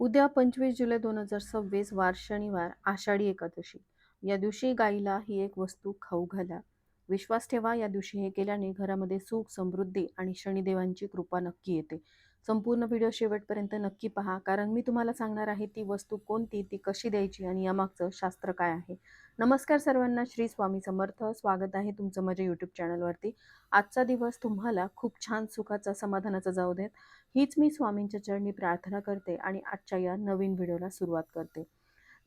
उद्या 25 जुलै 2026 वार शनिवार आषाढी एकादशी. या दिवशी गाईला ही एक वस्तू खाऊ घाला. विश्वास ठेवा, या दिवशी हे केल्याने घरामध्ये सुख, समृद्धी आणि शनिदेवांची कृपा नक्की येते. संपूर्ण व्हिडिओ शेवटपर्यंत नक्की पहा, कारण मी तुम्हाला सांगणार आहे ती वस्तू कोणती, ती कशी द्यायची आणि यामागचं शास्त्र काय आहे. नमस्कार सर्वांना, श्री स्वामी समर्थ. स्वागत आहे तुमचं माझ्या यूट्यूब चॅनलवरती. आजचा दिवस तुम्हाला खूप छान, सुखाचा, समाधानाचा जाऊ देत, हीच मी स्वामींच्या चरणी प्रार्थना करते आणि आजच्या या नवीन व्हिडिओला सुरुवात करते.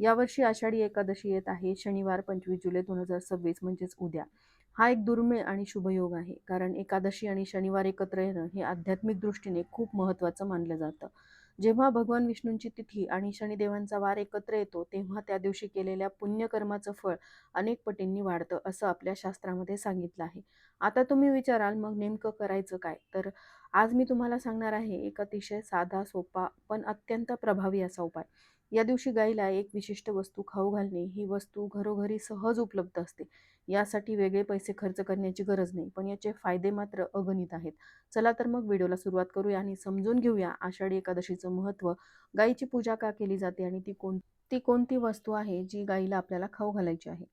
यावर्षी आषाढी एकादशी येत आहे, शनिवार 25 जुलै 2026 म्हणजेच उद्या. हा एक दुर्मिळ आणि शुभयोग आहे, कारण एकादशी आणि शनिवार एकत्र येणं हे आध्यात्मिक दृष्टीने खूप महत्त्वाचं मानलं जातं. जेव्हा भगवान विष्णूंची तिथी आणि शनिदेवांचा वार एकत्र येतो, तेव्हा त्या दिवशी केलेल्या पुण्यकर्माचं फळ अनेक पटींनी वाढतं, असं आपल्या शास्त्रामध्ये सांगितलं आहे. आता तुम्ही विचाराल, मग नेमकं करायचं काय? तर आज मी तुम्हाला सांगणार आहे एक अतिशय साधा, सोपा पण अत्यंत प्रभावी असा उपाय. या दिवशी गाईला एक विशिष्ट वस्तू खाऊ घालणे. ही वस्तू घरोघरी सहज उपलब्ध असते. यासाठी वेगळे पैसे खर्च करण्याची गरज नाही, पण याचे फायदे मात्र अगणित आहेत. चला तर मग व्हिडिओला सुरुवात करूया आणि समजून घेऊया आषाढी एकादशीचं महत्त्व, गाईची पूजा का केली जाते आणि ती कोणती वस्तू आहे जी गाईला आपल्याला खाऊ घालायची आहे.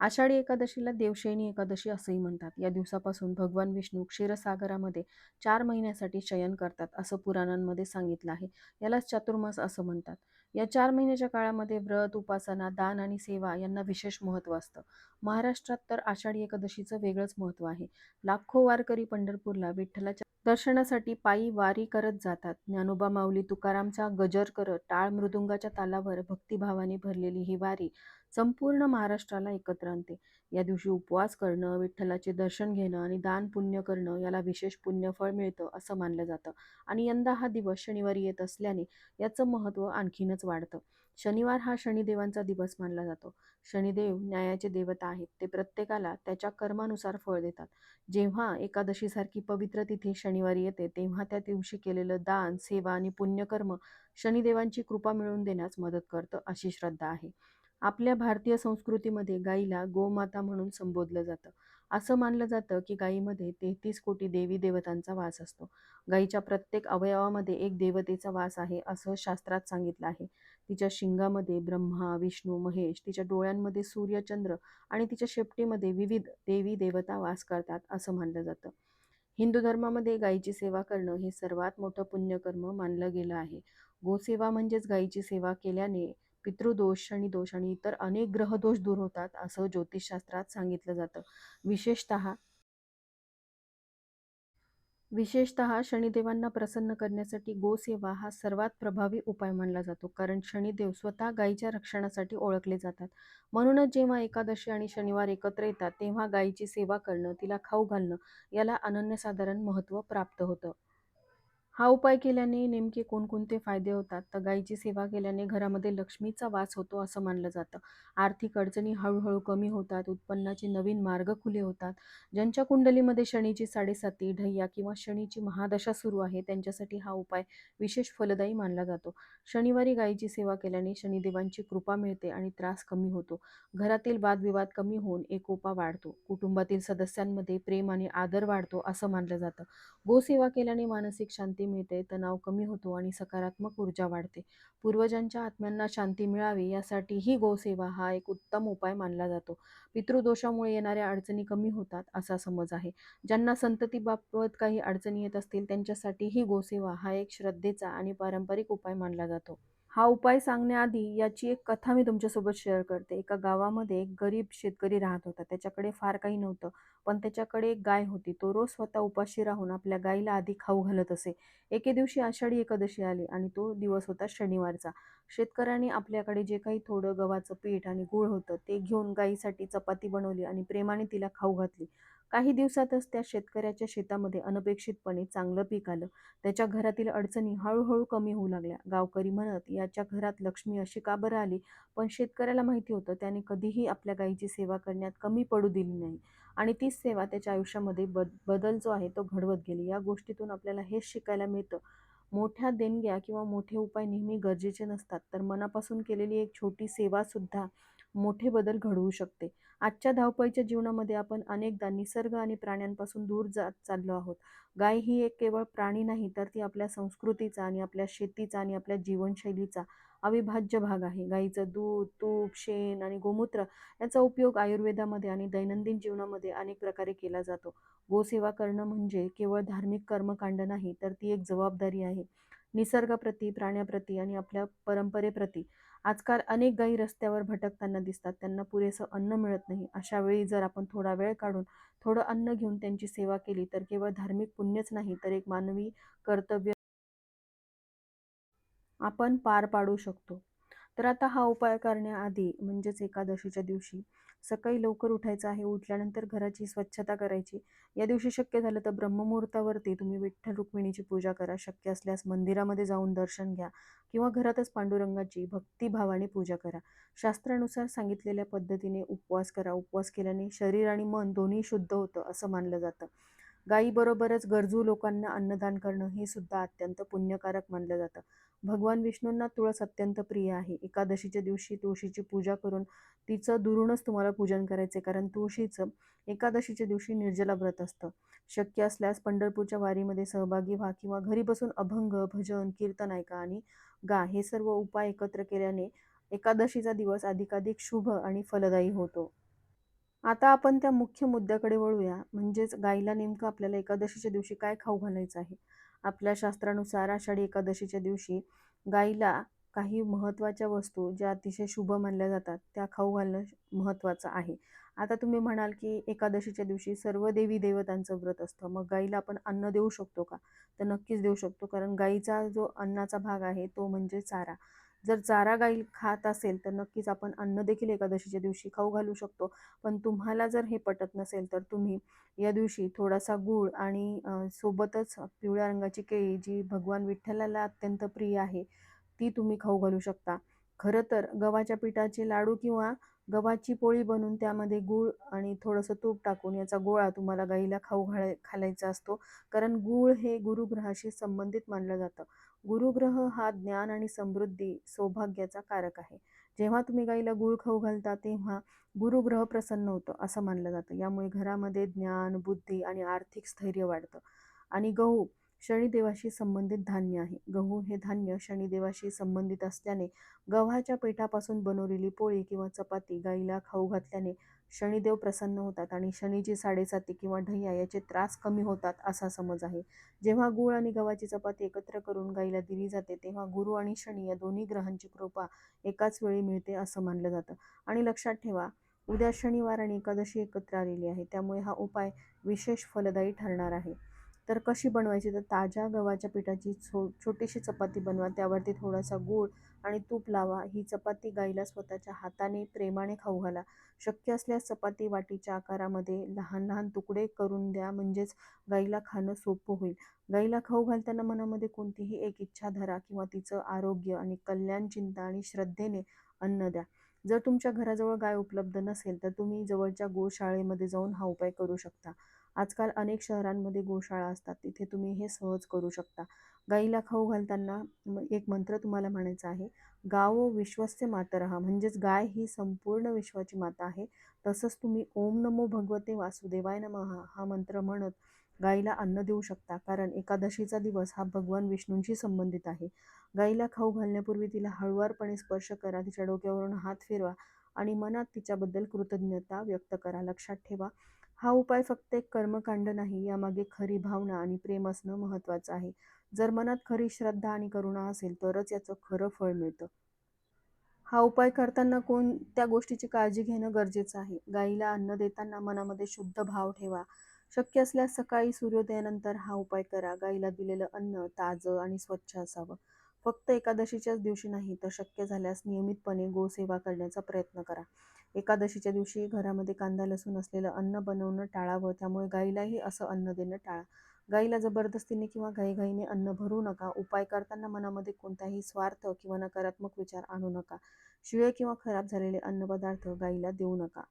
आषाढी एकादशीला देवशयनी एकादशी असंही म्हणतात. या दिवसापासून भगवान विष्णू क्षीरसागरामध्ये 4 महिन्यासाठी शयन करतात, असं पुराणांमध्ये सांगितलं आहे. यालाच चातुर्मास असं म्हणतात. या 4 महिन्याच्या काळामध्ये व्रत, उपासना, दान आणि सेवा यांना विशेष महत्त्व असतं. महाराष्ट्रात तर आषाढी एकादशीचं वेगळंच महत्त्व आहे. लाखो वारकरी पंढरपूरला विठ्ठलाच्या दर्शनासाठी पायी वारी करत जातात. ज्ञानोबा माऊली तुकारामचा गजर करत टाळ मृदुंगाच्या तालावर भक्तिभावाने भरलेली ही वारी संपूर्ण महाराष्ट्राला एकत्र आणते. या दिवशी उपवास करणं, विठ्ठलाचे दर्शन घेणं आणि दान पुण्य करणं याला विशेष पुण्यफळ मिळतं, असं मानलं जातं. आणि यंदा हा दिवस शनिवारी येत असल्याने याचं महत्त्व आणखीनच वाढतं. शनिवार हा शनिदेवांचा दिवस मानला जातो. शनिदेव न्यायाचे देवता आहेत. ते प्रत्येकाला त्याच्या कर्मानुसार फळ देतात. जेव्हा एकादशीसारखी पवित्र तिथी शनिवारी येते, तेव्हा त्या दिवशी केलेलं दान, सेवा आणि पुण्यकर्म शनिदेवांची कृपा मिळवून देण्यास मदत करतं, अशी श्रद्धा आहे. आपल्या भारतीय संस्कृतीमध्ये गाईला गोमाता म्हणून संबोधलं जातं. असं मानलं जातं की गायीमध्ये 33 कोटी देवी देवतांचा वास असतो. गायीच्या प्रत्येक अवयवामध्ये एक देवतेचा वास आहे, असं शास्त्रात सांगितलं आहे. तिच्या शिंगामध्ये ब्रह्मा, विष्णू, महेश, तिच्या डोळ्यांमध्ये सूर्य, चंद्र आणि तिच्या शेपटीमध्ये विविध देवी देवता वास करतात, असं मानलं जातं. हिंदू धर्मामध्ये गायीची सेवा करणं हे सर्वात मोठं पुण्यकर्म मानलं गेलं आहे. गोसेवा म्हणजेच गायीची सेवा केल्याने पितृदोष, शनिदोष आणि इतर अनेक ग्रहदोष दूर होतात, असं ज्योतिषशास्त्रात सांगितलं जातं. विशेषतः विशेषतः शनिदेवांना प्रसन्न करण्यासाठी गोसेवा हा सर्वात प्रभावी उपाय मानला जातो, कारण शनिदेव स्वतः गायीच्या रक्षणासाठी ओळखले जातात. म्हणूनच जेव्हा एकादशी आणि शनिवार एकत्र येतात, तेव्हा गायीची सेवा करणं, तिला खाऊ घालणं याला अनन्यसाधारण महत्त्व प्राप्त होतं. हा उपाय केल्याने नेमके कोणकोणते फायदे होतात? तर गायीची सेवा केल्याने घरामध्ये लक्ष्मीचा वास होतो, असं मानलं जातं. आर्थिक अडचणी हळूहळू कमी होतात, उत्पन्नाचे नवीन मार्ग खुले होतात. ज्यांच्या कुंडलीमध्ये शनीची 7.5 ढैया किंवा शनीची महादशा सुरू आहे, त्यांच्यासाठी हा उपाय विशेष फलदायी मानला जातो. शनिवारी गायीची सेवा केल्याने शनिदेवांची कृपा मिळते आणि त्रास कमी होतो. घरातील वादविवाद कमी होऊन एकोपा वाढतो. कुटुंबातील सदस्यांमध्ये प्रेम आणि आदर वाढतो, असं मानलं जातं. गोसेवा केल्याने मानसिक शांती मिळते, तणाव कमी होतो आणि सकारात्मक ऊर्जा वाढते. पूर्वजांच्या आत्म्यांना शांती मिळावी यासाठी ही गोसेवा हा एक उत्तम उपाय मानला जातो. पितृदोषामुळे येणाऱ्या अडचणी कमी होतात, असा समज आहे. ज्यांना संततीबाबत काही अडचणी येत असतील, त्यांच्यासाठी ही गोसेवा हा एक श्रद्धेचा आणि पारंपरिक उपाय मानला जातो. हा उपाय सांगण्याआधी याची एक कथा मी तुमच्यासोबत शेअर करते. एका गावामध्ये एक गरीब शेतकरी राहत होता. त्याच्याकडे फार काही नव्हतं, पण त्याच्याकडे एक गाय होती. तो रोज स्वतः उपाशी राहून आपल्या गायीला आधी खाऊ घालत असे. एके दिवशी आषाढी एकादशी आली आणि तो दिवस होता शनिवारचा. शेतकऱ्याने आपल्याकडे जे काही थोडं गव्हाचं पीठ आणि गूळ होतं, ते घेऊन गायीसाठी चपाती बनवली आणि प्रेमाने तिला खाऊ घातली. काही दिवसातच त्या शेतकऱ्याच्या शेतामध्ये अनपेक्षितपणे चांगलं पीक आलं. त्याच्या घरातील अडचणी हळूहळू कमी होऊ लागल्या. गावकरी म्हणत, याच्या घरात लक्ष्मी अशी का बरं आली? पण शेतकऱ्याला माहिती होतं, त्याने कधीही आपल्या गायीची सेवा करण्यात कमी पडू दिली नाही आणि तीच सेवा त्याच्या आयुष्यामध्ये बदल जो आहे तो घडवत गेली. या गोष्टीतून आपल्याला हेच शिकायला मिळतं, मोठ्या देणग्या किंवा मोठे उपाय नेहमी गरजेचे नसतात, तर मनापासून केलेली एक छोटी सेवा सुद्धा मोठे बदल घडवू शकते. आजच्या धावपळीच्या जीवनामध्ये आपण अनेकदा निसर्ग आणि प्राण्यांपासून दूर जात चाललो आहोत. गाय ही एक केवळ प्राणी नाही, तर ती आपल्या संस्कृतीचा आणि आपल्या शेतीचा आणि आपल्या जीवनशैलीचा अविभाज्य भाग आहे. गाईचं दूध, तूप, शेण आणि गोमूत्र याचा उपयोग आयुर्वेदामध्ये आणि दैनंदिन जीवनामध्ये अनेक प्रकारे केला जातो. गोसेवा करणं म्हणजे केवळ धार्मिक कर्मकांड नाही, तर ती एक जबाबदारी आहे. निसर्गाप्रती, प्राण्याप्रती आणि आपल्या परंपरेप्रती. आजकाल अनेक गायी रस्त्यावर भटकताना दिसतात. त्यांना पुरेसं अन्न मिळत नाही. अशा वेळी जर आपण थोडा वेळ काढून थोडं अन्न घेऊन त्यांची सेवा केली, तर केवळ धार्मिक पुण्यच नाही, तर एक मानवी कर्तव्य आपण पार पाडू शकतो. तर आता हा उपाय करण्याआधी म्हणजेच एकादशीच्या दिवशी सकाळी लवकर उठायचं आहे. उठल्यानंतर घराची स्वच्छता करायची. या दिवशी शक्य झालं तर ब्रह्ममुहूर्तावरती तुम्ही विठ्ठल रुक्मिणीची पूजा करा. शक्य असल्यास मंदिरामध्ये जाऊन दर्शन घ्या किंवा घरातच पांडुरंगाची भक्तिभावाने पूजा करा. शास्त्रानुसार सांगितलेल्या पद्धतीने उपवास करा. उपवास केल्याने शरीर आणि मन दोन्ही शुद्ध होतं असं मानलं जातं. गायीबरोबरच गरजू लोकांना अन्नदान करणं हे सुद्धा अत्यंत पुण्यकारक मानलं जातं. भगवान विष्णूंना तुळस अत्यंत प्रिय आहे. एकादशीच्या दिवशी तुळशीची पूजा करून तिचं दुरूनच तुम्हाला पूजन करायचे, कारण तुळशीचं एकादशीच्या दिवशी निर्जला व्रत असतं. शक्य असल्यास पंढरपूरच्या वारीमध्ये सहभागी व्हा किंवा घरी बसून अभंग, भजन, कीर्तन ऐका आणि गा. हे सर्व उपाय एकत्र केल्याने एकादशीचा दिवस अधिकाधिक शुभ आणि फलदायी होतो. आता आपण त्या मुख्य मुद्द्याकडे वळूया, म्हणजेच गाईला नेमकं आपल्याला एकादशीच्या दिवशी काय खाऊ घालायचं आहे. आपल्या शास्त्रानुसार आषाढी एकादशीच्या दिवशी गाईला काही महत्त्वाच्या वस्तू ज्या अतिशय शुभ मानल्या जातात त्या खाऊ घालणं महत्त्वाचं आहे. आता तुम्ही म्हणाल की एकादशीच्या दिवशी सर्व देवी देवतांचं व्रत असतं, मग गाईला आपण अन्न देऊ शकतो का? तर नक्कीच देऊ शकतो, कारण गाईचा जो अन्नाचा भाग आहे तो म्हणजे चारा. जर चारा गाई खात असेल तर नक्कीच आपण अन्न देखील एकादशीच्या दिवशी खाऊ घालू शकतो. पण तुम्हाला जर हे पटत नसेल तर तुम्ही या दिवशी थोडासा गूळ आणि सोबतच पिवळ्या रंगाची केळी जी भगवान विठ्ठलाला अत्यंत प्रिय आहे ती तुम्ही खाऊ घालू शकता. खरं तर गव्हाच्या पिठाचे लाडू किंवा गव्हाची पोळी बनवून त्यामध्ये गूळ आणि थोडंसं तूप टाकून याचा गोळा तुम्हाला गाईला खाऊ घालायचा असतो. कारण गूळ हे गुरुग्रहाशी संबंधित मानलं जातं. गुरुग्रह हा ज्ञान आणि समृद्धी, सौभाग्याचा कारक आहे. जेव्हा तुम्ही गाईला गूळ खाऊ घालता तेव्हा गुरुग्रह प्रसन्न होतं असं मानलं जातं. यामुळे घरामध्ये ज्ञान, बुद्धी आणि आर्थिक स्थैर्य वाढतं. आणि गहू शनिदेवाशी संबंधित धान्य आहे. गहू हे धान्य शनिदेवाशी संबंधित असल्याने गव्हाच्या पिठापासून बनवलेली पोळी किंवा चपाती गाईला खाऊ घातल्याने शनिदेव प्रसन्न होतात आणि शनीची साडेसाती किंवा ढैया याचे त्रास कमी होतात असा समज आहे. जेव्हा गूळ आणि गव्हाची चपाती एकत्र करून गाईला दिली जाते तेव्हा गुरु आणि शनी या दोन्ही ग्रहांची कृपा एकाच वेळी मिळते असं मानलं जातं. आणि लक्षात ठेवा, उद्या शनिवार आणि एकादशी एकत्र आलेली आहे, त्यामुळे हा उपाय विशेष फलदायी ठरणार आहे. तर कशी बनवायची? तर ताज्या गव्हाच्या पिठाची छोटीशी चपाती बनवा. त्यावरती थोडासा गूळ आणि तूप लावा. ही चपाती गाईला स्वतःच्या हाताने प्रेमाने खाऊ घाला. शक्य असल्यास चपाती वाटीच्या आकारामध्ये लहान लहान तुकडे करून द्या, म्हणजेच गाईला खाणं सोपं होईल. गाईला खाऊ घालताना मनामध्ये कोणतीही एक इच्छा धरा किंवा तिचं आरोग्य आणि कल्याण चिंता आणि श्रद्धेने अन्न द्या. जर तुमच्या घराजवळ गाय उपलब्ध नसेल तर तुम्ही जवळच्या गोशाळेमध्ये जाऊन हा उपाय करू शकता. आजकाल अनेक शहरांमध्ये गोशाळा असतात, तिथे तुम्ही हे सहज करू शकता. गाईला खाऊ घालताना एक मंत्र तुम्हाला म्हणायचा आहे, गावो विश्वस्य मातरः, म्हणजेच गाय ही संपूर्ण विश्वाची माता आहे. तसंच तुम्ही ओम नमो भगवते वासुदेवाय नमः हा मंत्र म्हणत गाईला अन्न देऊ शकता, कारण एकादशीचा दिवस हा भगवान विष्णूंशी संबंधित आहे. गाईला खाऊ घालण्यापूर्वी तिला हळुवारपणे स्पर्श करा, तिच्या डोक्यावरून हात फिरवा आणि मनात तिच्याबद्दल कृतज्ञता व्यक्त करा. लक्षात ठेवा, हा उपाय फक्त एक कर्मकांड नाही, यामागे खरी भावना आणि प्रेम असणं महत्त्वाचं आहे. जर मनात खरी श्रद्धा आणि करुणा असेल तरच याचं खरं फळ मिळतं. हा उपाय करताना कोणत्या गोष्टीची काळजी घेणं गरजेचं आहे? गाईला अन्न देताना मनामध्ये शुद्ध भाव ठेवा. शक्य असल्यास सकाळी सूर्योदयानंतर हा उपाय करा. गाईला दिलेलं अन्न ताजं आणि स्वच्छ असावं. फक्त एकादशीच्याच दिवशी नाही, तर शक्य झाल्यास नियमितपणे गोसेवा करण्याचा प्रयत्न करा. एकादशीच्या दिवशी घरामध्ये कांदा लसूण असलेलं अन्न बनवणं टाळावं, त्यामुळे गाईलाही असं अन्न देणं टाळा. गाईला जबरदस्तीने किंवा घाईघाईने अन्न भरू नका. उपाय करताना मनामध्ये कोणताही स्वार्थ किंवा नकारात्मक विचार आणू नका. शिळे किंवा खराब झालेले अन्नपदार्थ गाईला देऊ नका.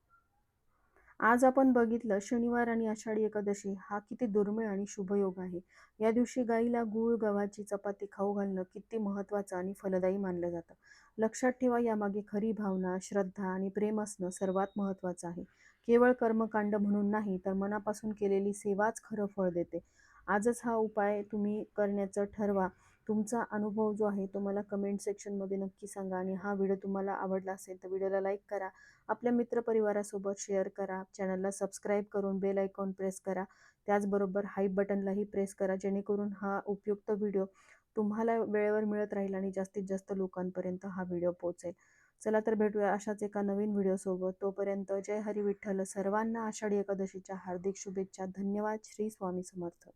आज आपण बघितलं शनिवार आणि आषाढी एकादशी हा किती दुर्मिळ आणि शुभयोग आहे. या दिवशी गाईला गूळ गव्हाची चपाती खाऊ घालणं किती महत्त्वाचं आणि फलदायी मानलं जातं. लक्षात ठेवा, यामागे खरी भावना, श्रद्धा आणि प्रेम असणं सर्वात महत्त्वाचं आहे. केवळ कर्मकांड म्हणून नाही, तर मनापासून केलेली सेवाच खरं फळ देते. आजच हा उपाय तुम्ही करण्याचं ठरवा. तुमचा अनुभव जो आहे तो मला कमेंट सेक्शनमध्ये नक्की सांगा आणि हा व्हिडिओ तुम्हाला आवडला असेल तर व्हिडिओला लाईक करा. आपल्या मित्रपरिवारासोबत शेअर करा. चॅनलला सबस्क्राईब करून बेल आयकॉन प्रेस करा. त्याचबरोबर हाईप बटनलाही प्रेस करा, जेणेकरून हा उपयुक्त व्हिडिओ तुम्हाला वेळेवर मिळत राहील आणि जास्तीत जास्त लोकांपर्यंत हा व्हिडिओ पोहोचेल. चला तर भेटूया अशाच एका नवीन व्हिडिओसोबत. तोपर्यंत जय हरी विठ्ठल. सर्वांना आषाढी एकादशीच्या हार्दिक शुभेच्छा. धन्यवाद. श्री स्वामी समर्थ.